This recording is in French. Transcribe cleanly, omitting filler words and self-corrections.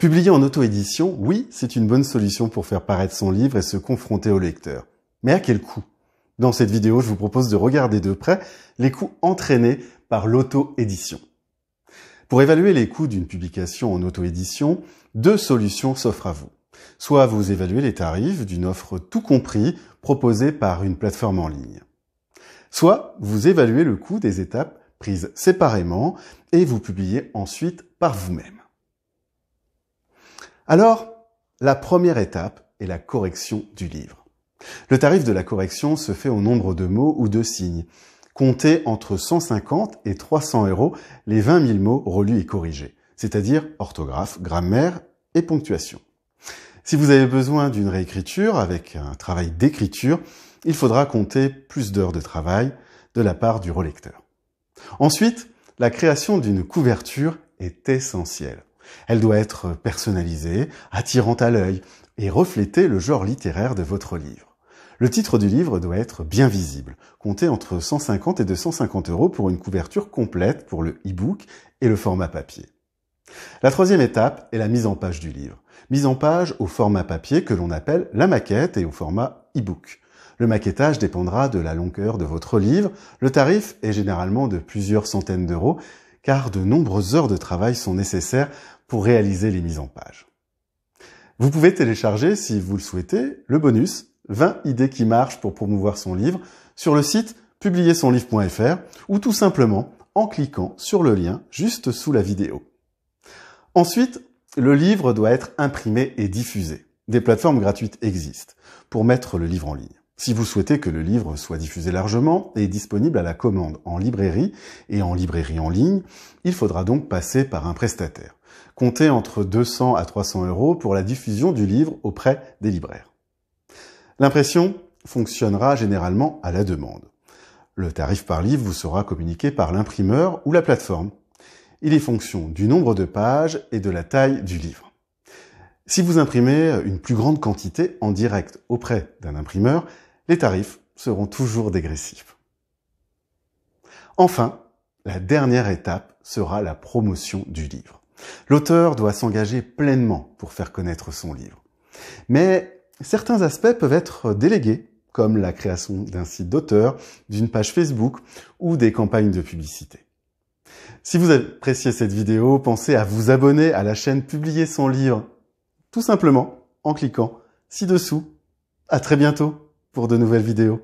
Publier en auto-édition, oui, c'est une bonne solution pour faire paraître son livre et se confronter au lecteur. Mais à quel coût? Dans cette vidéo, je vous propose de regarder de près les coûts entraînés par l'auto-édition. Pour évaluer les coûts d'une publication en auto-édition, deux solutions s'offrent à vous. Soit vous évaluez les tarifs d'une offre tout compris proposée par une plateforme en ligne. Soit vous évaluez le coût des étapes prises séparément et vous publiez ensuite par vous-même. Alors, la première étape est la correction du livre. Le tarif de la correction se fait au nombre de mots ou de signes. Comptez entre 150 et 300 € les 20 000 mots relus et corrigés, c'est-à-dire orthographe, grammaire et ponctuation. Si vous avez besoin d'une réécriture avec un travail d'écriture, il faudra compter plus d'heures de travail de la part du relecteur. Ensuite, la création d'une couverture est essentielle. Elle doit être personnalisée, attirante à l'œil et refléter le genre littéraire de votre livre. Le titre du livre doit être bien visible. Comptez entre 150 et 250 € pour une couverture complète pour le e-book et le format papier. La troisième étape est la mise en page du livre. Mise en page au format papier que l'on appelle la maquette et au format e-book. Le maquettage dépendra de la longueur de votre livre. Le tarif est généralement de plusieurs centaines d'euros car de nombreuses heures de travail sont nécessaires pour réaliser les mises en page. Vous pouvez télécharger, si vous le souhaitez, le bonus 20 idées qui marchent pour promouvoir son livre sur le site publiersonlivre.fr ou tout simplement en cliquant sur le lien juste sous la vidéo. Ensuite, le livre doit être imprimé et diffusé. Des plateformes gratuites existent pour mettre le livre en ligne. Si vous souhaitez que le livre soit diffusé largement et disponible à la commande en librairie et en librairie en ligne, il faudra donc passer par un prestataire. Comptez entre 200 à 300 € pour la diffusion du livre auprès des libraires. L'impression fonctionnera généralement à la demande. Le tarif par livre vous sera communiqué par l'imprimeur ou la plateforme. Il est fonction du nombre de pages et de la taille du livre. Si vous imprimez une plus grande quantité en direct auprès d'un imprimeur, les tarifs seront toujours dégressifs. Enfin, la dernière étape sera la promotion du livre. L'auteur doit s'engager pleinement pour faire connaître son livre. Mais certains aspects peuvent être délégués, comme la création d'un site d'auteur, d'une page Facebook ou des campagnes de publicité. Si vous appréciez cette vidéo, pensez à vous abonner à la chaîne Publier son livre, tout simplement en cliquant ci-dessous. À très bientôt pour de nouvelles vidéos.